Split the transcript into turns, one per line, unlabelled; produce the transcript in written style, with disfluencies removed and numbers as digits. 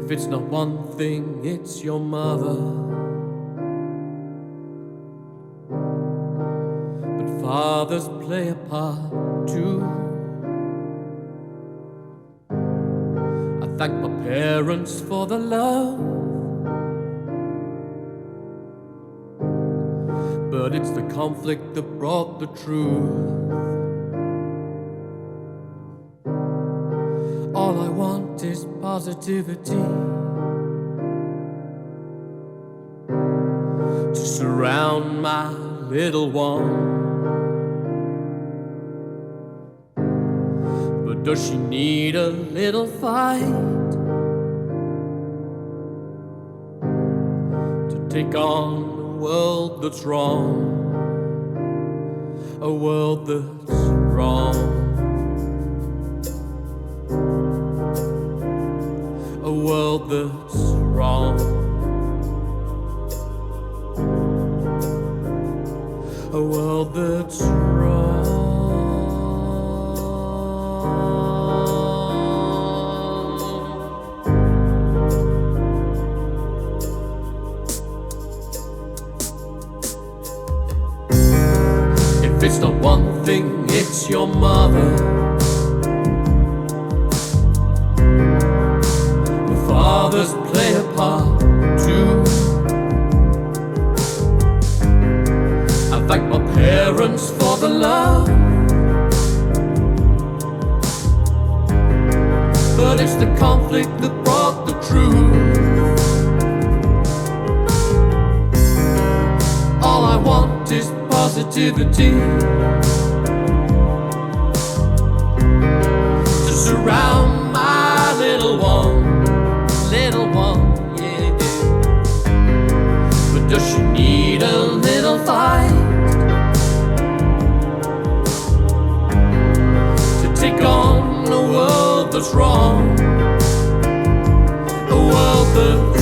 If it's not one thing, it's your mother. But fathers play a part too. I thank my parents for the love, but it's the conflict that brought the truth. All I want is positivity to surround my little one. But does she need a little fight to take on a world that's wrong? A world that's wrong. A world that's wrong. A world that's wrong. If it's not one thing, it's your mother. Fathers play a part too. I thank my parents for the love, but it's the conflict that brought the truth. All I want is positivity to surround my little one. Little one, yeah. But does she need a little fight to take on a world that's wrong? A world that's